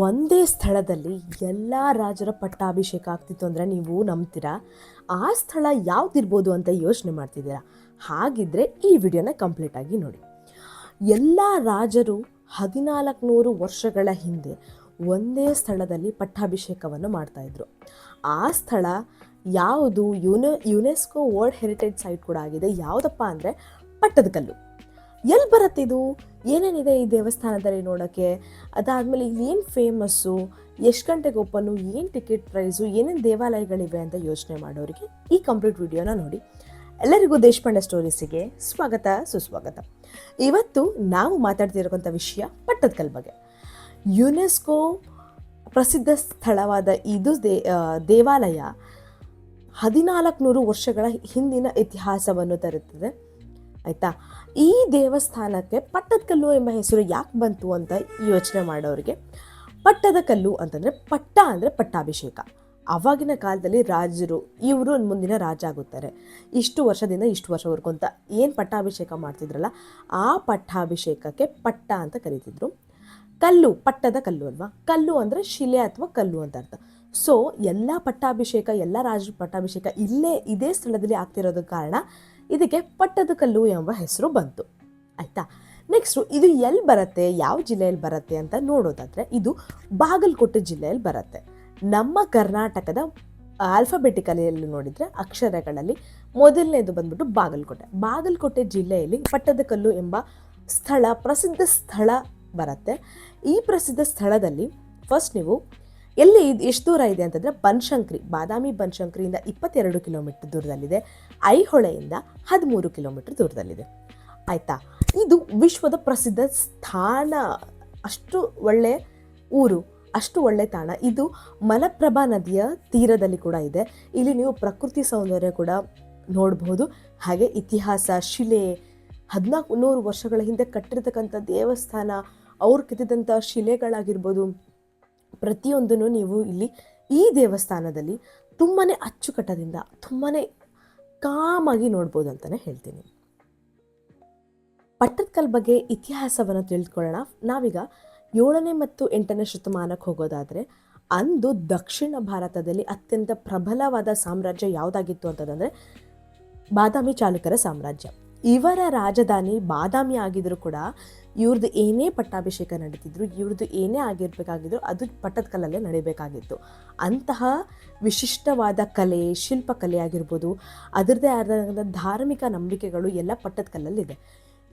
ಒಂದೇ ಸ್ಥಳದಲ್ಲಿ ಎಲ್ಲ ರಾಜರ ಪಟ್ಟಾಭಿಷೇಕ ಆಗ್ತಿತ್ತು ಅಂದರೆ ನೀವು ನಂಬ್ತೀರಾ? ಆ ಸ್ಥಳ ಯಾವುದಿರ್ಬೋದು ಅಂತ ಯೋಚನೆ ಮಾಡ್ತಿದ್ದೀರಾ? ಹಾಗಿದ್ರೆ ಈ ವಿಡಿಯೋನ ಕಂಪ್ಲೀಟಾಗಿ ನೋಡಿ. ಎಲ್ಲ ರಾಜರು 1400 ವರ್ಷಗಳ ಹಿಂದೆ ಒಂದೇ ಸ್ಥಳದಲ್ಲಿ ಪಟ್ಟಾಭಿಷೇಕವನ್ನು ಮಾಡ್ತಾಯಿದ್ರು. ಆ ಸ್ಥಳ ಯಾವುದು? ಯುನೆಸ್ಕೋ ವರ್ಲ್ಡ್ ಹೆರಿಟೇಜ್ ಸೈಟ್ ಕೂಡ ಆಗಿದೆ. ಯಾವುದಪ್ಪ ಅಂದರೆ ಪಟ್ಟದಕಲ್ಲು. ಎಲ್ಲಿ ಬರುತ್ತೆ ಇದು? ಏನೇನಿದೆ ಈ ದೇವಸ್ಥಾನದಲ್ಲಿ ನೋಡೋಕ್ಕೆ? ಅದಾದಮೇಲೆ ಏನು ಫೇಮಸ್ಸು, ಎಷ್ಟು ಗಂಟೆಗೆ ಓಪನ್ನು, ಏನು ಟಿಕೆಟ್ ಪ್ರೈಸು, ಏನೇನು ದೇವಾಲಯಗಳಿವೆ ಅಂತ ಯೋಚನೆ ಮಾಡೋರಿಗೆ ಈ ಕಂಪ್ಲೀಟ್ ವಿಡಿಯೋನ ನೋಡಿ. ಎಲ್ಲರಿಗೂ ದೇಶಪಾಂಡೆ ಸ್ಟೋರೀಸಿಗೆ ಸ್ವಾಗತ, ಸುಸ್ವಾಗತ. ಇವತ್ತು ನಾವು ಮಾತಾಡ್ತಿರೋಂಥ ವಿಷಯ ಪಟ್ಟದಕಲ್ಲು ಬಗ್ಗೆ. ಯುನೆಸ್ಕೋ ಪ್ರಸಿದ್ಧ ಸ್ಥಳವಾದ ಇದು ದೇವಾಲಯ 1400 ವರ್ಷಗಳ ಹಿಂದಿನ ಇತಿಹಾಸವನ್ನು ತರುತ್ತದೆ. ಆಯಿತಾ? ಈ ದೇವಸ್ಥಾನಕ್ಕೆ ಪಟ್ಟದಕಲ್ಲು ಎಂಬ ಹೆಸರು ಯಾಕೆ ಬಂತು ಅಂತ ಯೋಚನೆ ಮಾಡೋರಿಗೆ, ಪಟ್ಟದಕಲ್ಲು ಅಂತಂದರೆ ಪಟ್ಟ ಅಂದರೆ ಪಟ್ಟಾಭಿಷೇಕ. ಆವಾಗಿನ ಕಾಲದಲ್ಲಿ ರಾಜರು ಇವರು ಮುಂದಿನ ರಾಜ ಆಗುತ್ತಾರೆ, ಇಷ್ಟು ವರ್ಷದಿಂದ ಇಷ್ಟು ವರ್ಷವರೆಗೂ ಅಂತ ಏನು ಪಟ್ಟಾಭಿಷೇಕ ಮಾಡ್ತಿದ್ರಲ್ಲ, ಆ ಪಟ್ಟಾಭಿಷೇಕಕ್ಕೆ ಪಟ್ಟ ಅಂತ ಕರೀತಿದ್ರು. ಕಲ್ಲು, ಪಟ್ಟದ ಕಲ್ಲು ಅಲ್ವಾ? ಕಲ್ಲು ಅಂದರೆ ಶಿಲೆ ಅಥವಾ ಕಲ್ಲು ಅಂತ ಅರ್ಥ. ಸೊ ಎಲ್ಲ ಪಟ್ಟಾಭಿಷೇಕ, ಎಲ್ಲ ರಾಜರ ಪಟ್ಟಾಭಿಷೇಕ ಇದೇ ಸ್ಥಳದಲ್ಲಿ ಆಗ್ತಿರೋದ ಕಾರಣ ಇದಕ್ಕೆ ಪಟ್ಟದಕಲ್ಲು ಎಂಬ ಹೆಸರು ಬಂತು. ಆಯಿತಾ? ನೆಕ್ಸ್ಟು ಇದು ಎಲ್ಲಿ ಬರುತ್ತೆ, ಯಾವ ಜಿಲ್ಲೆಯಲ್ಲಿ ಬರುತ್ತೆ ಅಂತ ನೋಡೋದಾದರೆ ಇದು ಬಾಗಲಕೋಟೆ ಜಿಲ್ಲೆಯಲ್ಲಿ ಬರುತ್ತೆ. ನಮ್ಮ ಕರ್ನಾಟಕದ ಆಲ್ಫಾಬೆಟಿಕಲಿಯಲ್ಲಿ ನೋಡಿದರೆ ಅಕ್ಷರಗಳಲ್ಲಿ ಮೊದಲನೇದು ಬಂದ್ಬಿಟ್ಟು ಬಾಗಲಕೋಟೆ ಜಿಲ್ಲೆಯಲ್ಲಿ ಪಟ್ಟದಕಲ್ಲು ಎಂಬ ಸ್ಥಳ, ಪ್ರಸಿದ್ಧ ಸ್ಥಳ ಬರುತ್ತೆ. ಈ ಪ್ರಸಿದ್ಧ ಸ್ಥಳದಲ್ಲಿ ಫಸ್ಟ್ ನೀವು ಎಲ್ಲಿ ಎಷ್ಟು ದೂರ ಇದೆ ಅಂತಂದರೆ ಬಾದಾಮಿ ಬನಶಂಕರಿಯಿಂದ 22 ಕಿಲೋಮೀಟರ್ ದೂರದಲ್ಲಿದೆ. ಐಹೊಳೆಯಿಂದ 13 ಕಿಲೋಮೀಟರ್ ದೂರದಲ್ಲಿದೆ. ಆಯಿತಾ? ಇದು ವಿಶ್ವದ ಪ್ರಸಿದ್ಧ ಸ್ಥಾನ. ಅಷ್ಟು ಒಳ್ಳೆಯ ಊರು, ಅಷ್ಟು ಒಳ್ಳೆ ತಾಣ. ಇದು ಮಲಪ್ರಭಾ ನದಿಯ ತೀರದಲ್ಲಿ ಕೂಡ ಇದೆ. ಇಲ್ಲಿ ನೀವು ಪ್ರಕೃತಿ ಸೌಂದರ್ಯ ಕೂಡ ನೋಡಬಹುದು. ಹಾಗೆ ಇತಿಹಾಸ, ಶಿಲೆ, 1400 ವರ್ಷಗಳ ಹಿಂದೆ ಕಟ್ಟಿರ್ತಕ್ಕಂಥ ದೇವಸ್ಥಾನ, ಅವ್ರು ಕೆತ್ತಿದಂಥ ಶಿಲೆಗಳಾಗಿರ್ಬೋದು, ಪ್ರತಿಯೊಂದನ್ನು ನೀವು ಇಲ್ಲಿ ಈ ದೇವಸ್ಥಾನದಲ್ಲಿ ತುಂಬಾ ಅಚ್ಚುಕಟ್ಟದಿಂದ, ತುಂಬಾ ಕಾಮಾಗಿ ನೋಡ್ಬೋದು ಅಂತಲೇ ಹೇಳ್ತೀನಿ. ಪಟ್ಟದಕಲ್ಲು ಬಗ್ಗೆ ಇತಿಹಾಸವನ್ನು ತಿಳ್ಕೊಳ್ಳೋಣ. ನಾವೀಗ 7ನೇ ಮತ್ತು 8ನೇ ಶತಮಾನಕ್ಕೆ ಹೋಗೋದಾದರೆ, ಅಂದು ದಕ್ಷಿಣ ಭಾರತದಲ್ಲಿ ಅತ್ಯಂತ ಪ್ರಬಲವಾದ ಸಾಮ್ರಾಜ್ಯ ಯಾವುದಾಗಿತ್ತು ಅಂತಂದರೆ ಬಾದಾಮಿ ಚಾಲುಕ್ಯರ ಸಾಮ್ರಾಜ್ಯ. ಇವರ ರಾಜಧಾನಿ ಬಾದಾಮಿ ಆಗಿದ್ರು ಕೂಡ ಇವ್ರದ್ದು ಏನೇ ಪಟ್ಟಾಭಿಷೇಕ ನಡೀತಿದ್ರು, ಇವ್ರದ್ದು ಏನೇ ಆಗಿರಬೇಕಾಗಿದ್ರು ಅದು ಪಟ್ಟದಕಲ್ಲಲ್ಲೇ ನಡೀಬೇಕಾಗಿತ್ತು. ಅಂತಹ ವಿಶಿಷ್ಟವಾದ ಕಲೆ, ಶಿಲ್ಪಕಲೆ ಆಗಿರ್ಬೋದು, ಅದರದ್ದೇ ಆದ ಧಾರ್ಮಿಕ ನಂಬಿಕೆಗಳು ಎಲ್ಲ ಪಟ್ಟದಕಲ್ಲಲ್ಲಿದೆ.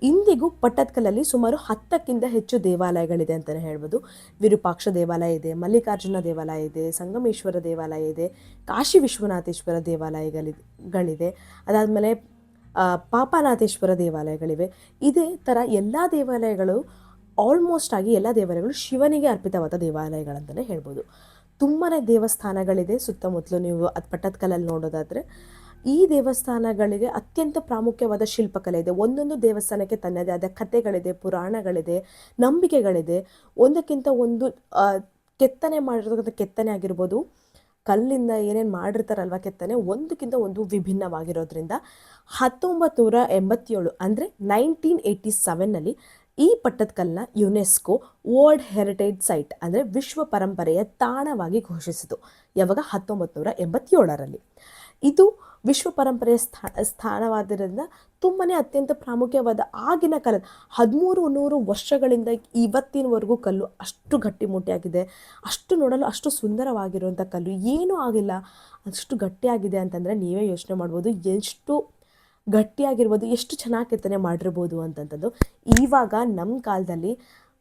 ಇಂದಿಗೂ ಪಟ್ಟದಕಲ್ಲಲ್ಲಿ ಸುಮಾರು 10ಕ್ಕಿಂತ ಹೆಚ್ಚು ದೇವಾಲಯಗಳಿದೆ ಅಂತಲೇ ಹೇಳ್ಬೋದು. ವಿರೂಪಾಕ್ಷ ದೇವಾಲಯ ಇದೆ, ಮಲ್ಲಿಕಾರ್ಜುನ ದೇವಾಲಯ ಇದೆ, ಸಂಗಮೇಶ್ವರ ದೇವಾಲಯ ಇದೆ, ಕಾಶಿ ವಿಶ್ವನಾಥೇಶ್ವರ ದೇವಾಲಯಗಳಿದೆ, ಅದಾದಮೇಲೆ ಪಾಪನಾಥೇಶ್ವರ ದೇವಾಲಯಗಳಿವೆ. ಇದೇ ಥರ ಎಲ್ಲ ದೇವಾಲಯಗಳು ಆಲ್ಮೋಸ್ಟ್ ಆಗಿ ಎಲ್ಲ ದೇವಾಲಯಗಳು ಶಿವನಿಗೆ ಅರ್ಪಿತವಾದ ದೇವಾಲಯಗಳಂತಲೇ ಹೇಳ್ಬೋದು. ತುಂಬಾ ದೇವಸ್ಥಾನಗಳಿದೆ ಸುತ್ತಮುತ್ತಲು. ನೀವು ಅದು ಪಟ್ಟದಕಲ್ಲಲ್ಲಿ ನೋಡೋದಾದರೆ ಈ ದೇವಸ್ಥಾನಗಳಿಗೆ ಅತ್ಯಂತ ಪ್ರಾಮುಖ್ಯವಾದ ಶಿಲ್ಪಕಲೆ ಇದೆ. ಒಂದೊಂದು ದೇವಸ್ಥಾನಕ್ಕೆ ತನ್ನದೇ ಆದ ಕಥೆಗಳಿದೆ, ಪುರಾಣಗಳಿದೆ, ನಂಬಿಕೆಗಳಿದೆ. ಒಂದಕ್ಕಿಂತ ಒಂದು ಕೆತ್ತನೆ ಮಾಡಿರ್ತಕ್ಕಂಥ ಕೆತ್ತನೆ ಆಗಿರ್ಬೋದು, ಕಲ್ಲಿಂದ ಏನೇನು ಮಾಡಿರ್ತಾರಲ್ವ ಕೆತ್ತನೆ, ಒಂದಕ್ಕಿಂತ ಒಂದು ವಿಭಿನ್ನವಾಗಿರೋದ್ರಿಂದ 1987 ಅಂದರೆ 1987ನಲ್ಲಿ ಈ ಪಟ್ಟದಕಲ್ಲನ್ನ ಯುನೆಸ್ಕೋ ವರ್ಲ್ಡ್ ಹೆರಿಟೇಜ್ ಸೈಟ್ ಅಂದರೆ ವಿಶ್ವ ಪರಂಪರೆಯ ತಾಣವಾಗಿ ಘೋಷಿಸಿತು. ಯಾವಾಗ? 1987ರಲ್ಲಿ. ಇದು ವಿಶ್ವ ಪರಂಪರೆಯ ಸ್ಥಾನವಾದ್ದರಿಂದ ತುಂಬಾ ಅತ್ಯಂತ ಪ್ರಾಮುಖ್ಯವಾದ ಆಗಿನ ಕಾಲದ 1300 ವರ್ಷಗಳಿಂದ ಇವತ್ತಿನವರೆಗೂ ಕಲ್ಲು ಅಷ್ಟು ಗಟ್ಟಿಮುಟ್ಟಿಯಾಗಿದೆ. ಅಷ್ಟು ನೋಡಲು ಅಷ್ಟು ಸುಂದರವಾಗಿರುವಂಥ ಕಲ್ಲು, ಏನೂ ಆಗಿಲ್ಲ, ಅಷ್ಟು ಗಟ್ಟಿಯಾಗಿದೆ ಅಂತಂದರೆ ನೀವೇ ಯೋಚನೆ ಮಾಡ್ಬೋದು ಎಷ್ಟು ಗಟ್ಟಿಯಾಗಿರ್ಬೋದು, ಎಷ್ಟು ಚೆನ್ನಾಗಿ ಕೆತ್ತನೆ ಮಾಡಿರ್ಬೋದು ಅಂತಂಥದ್ದು. ಇವಾಗ ನಮ್ಮ ಕಾಲದಲ್ಲಿ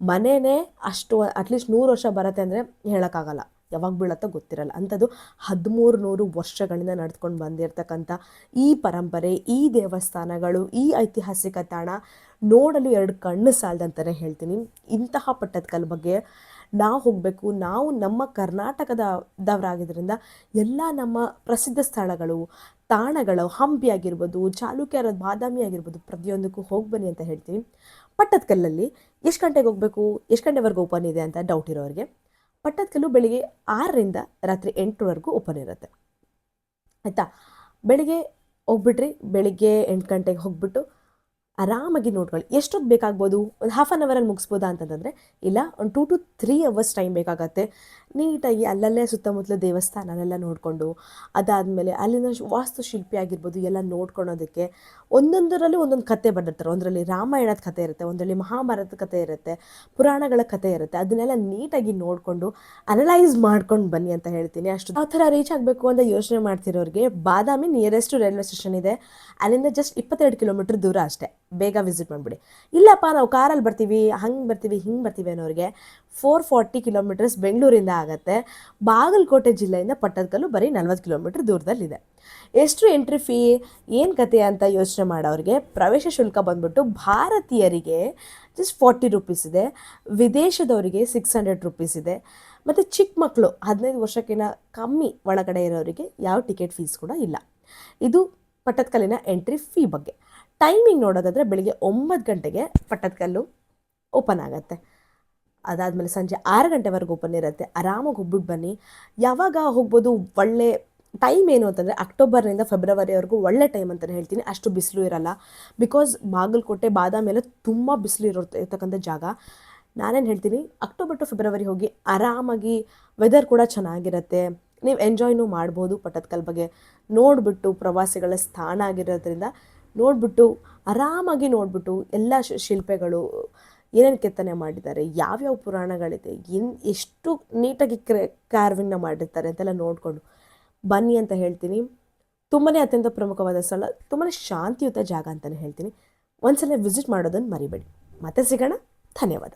ಮನೆಯೇ ಅಷ್ಟು ಅಟ್ಲೀಸ್ಟ್ 100 ವರ್ಷ ಬರುತ್ತೆ ಅಂದರೆ ಹೇಳೋಕ್ಕಾಗಲ್ಲ, ಯಾವಾಗ ಬೀಳತ್ತೋ ಗೊತ್ತಿರಲ್ಲ. ಅಂಥದ್ದು 1300 ವರ್ಷಗಳಿಂದ ನಡೆದುಕೊಂಡು ಬಂದಿರತಕ್ಕಂಥ ಈ ಪರಂಪರೆ, ಈ ದೇವಸ್ಥಾನಗಳು, ಈ ಐತಿಹಾಸಿಕ ತಾಣ ನೋಡಲು 2 ಕಣ್ಣು ಸಾಲದಂತಲೇ ಹೇಳ್ತೀನಿ. ಇಂತಹ ಪಟ್ಟದಕಲ್ಲು ಬಗ್ಗೆ ನಾವು ಹೋಗಬೇಕು. ನಾವು ನಮ್ಮ ಕರ್ನಾಟಕದವರಾಗಿದ್ದರಿಂದ ಎಲ್ಲ ನಮ್ಮ ಪ್ರಸಿದ್ಧ ಸ್ಥಳಗಳು, ತಾಣಗಳು, ಹಂಪಿ ಆಗಿರ್ಬೋದು, ಚಾಲುಕ್ಯರ ಬಾದಾಮಿ ಆಗಿರ್ಬೋದು, ಪ್ರತಿಯೊಂದಕ್ಕೂ ಹೋಗಿ ಬನ್ನಿ ಅಂತ ಹೇಳ್ತೀನಿ. ಪಟ್ಟದಕಲ್ಲಲ್ಲಿ ಎಷ್ಟು ಗಂಟೆಗೆ ಹೋಗಬೇಕು, ಎಷ್ಟು ಗಂಟೆವರೆಗೂ ಓಪನ್ ಇದೆ ಅಂತ ಡೌಟ್ ಇರೋರಿಗೆ, ಪಟ್ಟದಕಲ್ಲು ಬೆಳಿಗ್ಗೆ 6ರಿಂದ ರಾತ್ರಿ 8ವರೆಗೂ ಓಪನ್ ಇರುತ್ತೆ. ಆಯಿತಾ? ಬೆಳಿಗ್ಗೆ ಹೋಗ್ಬಿಟ್ರಿ, ಬೆಳಿಗ್ಗೆ 8 ಗಂಟೆಗೆ ಹೋಗ್ಬಿಟ್ಟು ಆರಾಮಾಗಿ ನೋಡ್ಕೊಳ್ಳಿ. ಎಷ್ಟೊತ್ತು ಬೇಕಾಗ್ಬೋದು? ಒಂದು ಹಾಫ್ ಆನ್ ಅವರಲ್ಲಿ ಮುಗಿಸ್ಬೋದಾ ಅಂತಂದರೆ ಇಲ್ಲ, ಒಂದು 2 to 3 ಅವರ್ಸ್ ಟೈಮ್ ಬೇಕಾಗತ್ತೆ. ನೀಟಾಗಿ ಅಲ್ಲಲ್ಲೇ ಸುತ್ತಮುತ್ತಲ ದೇವಸ್ಥಾನನೆಲ್ಲ ನೋಡಿಕೊಂಡು, ಅದಾದಮೇಲೆ ಅಲ್ಲಿನ ವಾಸ್ತುಶಿಲ್ಪಿ ಆಗಿರ್ಬೋದು ಎಲ್ಲ ನೋಡ್ಕೊಳೋದಕ್ಕೆ. ಒಂದೊಂದರಲ್ಲಿ ಒಂದೊಂದು ಕತೆ ಬರೆದಿರ್ತಾರೆ. ಒಂದರಲ್ಲಿ ರಾಮಾಯಣದ ಕತೆ ಇರುತ್ತೆ, ಒಂದರಲ್ಲಿ ಮಹಾಭಾರತದ ಕತೆ ಇರುತ್ತೆ, ಪುರಾಣಗಳ ಕತೆ ಇರುತ್ತೆ. ಅದನ್ನೆಲ್ಲ ನೀಟಾಗಿ ನೋಡಿಕೊಂಡು ಅನಲೈಸ್ ಮಾಡ್ಕೊಂಡು ಬನ್ನಿ ಅಂತ ಹೇಳ್ತೀನಿ. ಅಷ್ಟು ಆ ಥರ ರೀಚ್ ಆಗಬೇಕು ಅಂತ ಯೋಚನೆ ಮಾಡ್ತಿರೋರಿಗೆ ಬಾದಾಮಿ ನಿಯರೆಸ್ಟ್ ರೈಲ್ವೆ ಸ್ಟೇಷನ್ ಇದೆ. ಅಲ್ಲಿಂದ ಜಸ್ಟ್ 22 ಕಿಲೋಮೀಟ್ರ್ ದೂರ ಅಷ್ಟೇ. ಬೇಗ ವಿಸಿಟ್ ಮಾಡಿಬಿಡಿ. ಇಲ್ಲಪ್ಪ ನಾವು ಕಾರಲ್ಲಿ ಬರ್ತೀವಿ, ಹಂಗೆ ಬರ್ತೀವಿ, ಹಿಂಗೆ ಬರ್ತೀವಿ ಅನ್ನೋರಿಗೆ 440 ಕಿಲೋಮೀಟರ್ಸ್ ಬೆಂಗಳೂರಿಂದ ಆಗುತ್ತೆ. ಬಾಗಲಕೋಟೆ ಜಿಲ್ಲೆಯಿಂದ ಪಟ್ಟದಕಲ್ಲು ಬರೀ 40 ಕಿಲೋಮೀಟ್ರ್ ದೂರದಲ್ಲಿದೆ. ಎಷ್ಟು ಎಂಟ್ರಿ ಫೀ, ಏನು ಕತೆ ಅಂತ ಯೋಚನೆ ಮಾಡೋರಿಗೆ ಪ್ರವೇಶ ಶುಲ್ಕ ಬಂದ್ಬಿಟ್ಟು ಭಾರತೀಯರಿಗೆ ಜಸ್ಟ್ 40 ರೂಪೀಸ್ ಇದೆ, ವಿದೇಶದವರಿಗೆ 600 ರೂಪೀಸ್ ಇದೆ. ಮತ್ತು ಚಿಕ್ಕ ಮಕ್ಕಳು 15 ವರ್ಷಕ್ಕಿಂತ ಕಮ್ಮಿ ಒಳಗಡೆ ಇರೋರಿಗೆ ಯಾವ ಟಿಕೆಟ್ ಫೀಸ್ ಕೂಡ ಇಲ್ಲ. ಇದು ಪಟ್ಟದಕಲ್ಲಿನ ಎಂಟ್ರಿ ಫೀ ಬಗ್ಗೆ. ಟೈಮಿಂಗ್ ನೋಡೋದಾದರೆ ಬೆಳಿಗ್ಗೆ 9 ಗಂಟೆಗೆ ಪಟ್ಟದಕಲ್ಲು ಓಪನ್ ಆಗುತ್ತೆ. ಅದಾದಮೇಲೆ ಸಂಜೆ 6 ಗಂಟೆವರೆಗೂ ಓಪನ್ ಇರುತ್ತೆ. ಆರಾಮಾಗಿ ಹೋಗ್ಬಿಟ್ಟು ಬನ್ನಿ. ಯಾವಾಗ ಹೋಗ್ಬೋದು? ಒಳ್ಳೆ ಟೈಮ್ ಏನು ಅಂತಂದರೆ ಅಕ್ಟೋಬರ್ನಿಂದ ಫೆಬ್ರವರಿವರೆಗೂ ಒಳ್ಳೆ ಟೈಮ್ ಅಂತಲೇ ಹೇಳ್ತೀನಿ. ಅಷ್ಟು ಬಿಸಿಲು ಇರಲ್ಲ. ಬಿಕಾಸ್ ಬಾಗಲಕೋಟೆ ಬಾದಾಮಿ ಎಲ್ಲ ತುಂಬ ಬಿಸಿಲು ಇರ್ತಕ್ಕಂಥ ಜಾಗ. ನಾನೇನು ಹೇಳ್ತೀನಿ, ಅಕ್ಟೋಬರ್ ಟು ಫೆಬ್ರವರಿ ಹೋಗಿ ಆರಾಮಾಗಿ, ವೆದರ್ ಕೂಡ ಚೆನ್ನಾಗಿರುತ್ತೆ, ನೀವು ಎಂಜಾಯ್ನೂ ಮಾಡ್ಬೋದು. ಪಟ್ಟದಕಲ್ಲು ಬಗ್ಗೆ ನೋಡಿಬಿಟ್ಟು, ಪ್ರವಾಸಿಗಳ ಸ್ಥಾನ ಆಗಿರೋದ್ರಿಂದ ನೋಡಿಬಿಟ್ಟು ಆರಾಮಾಗಿ ನೋಡಿಬಿಟ್ಟು ಎಲ್ಲ ಶಿಲ್ಪಗಳು ಏನೇನು ಕೆತ್ತನೆ ಮಾಡಿದ್ದಾರೆ, ಯಾವ್ಯಾವ ಪುರಾಣಗಳಿದೆ, ಎಷ್ಟು ನೀಟಾಗಿ ಕಾರ್ವಿಂಗ್ನ ಮಾಡಿರ್ತಾರೆ ಅಂತೆಲ್ಲ ನೋಡಿಕೊಂಡು ಬನ್ನಿ ಅಂತ ಹೇಳ್ತೀನಿ. ತುಂಬಾ ಅತ್ಯಂತ ಪ್ರಮುಖವಾದ ಸ್ಥಳ, ತುಂಬಾ ಶಾಂತಿಯುತ ಜಾಗ ಅಂತಲೇ ಹೇಳ್ತೀನಿ. ಒಂದ್ಸಲ ವಿಸಿಟ್ ಮಾಡೋದನ್ನು ಮರಿಬೇಡಿ. ಮತ್ತೆ ಸಿಗೋಣ. ಧನ್ಯವಾದ.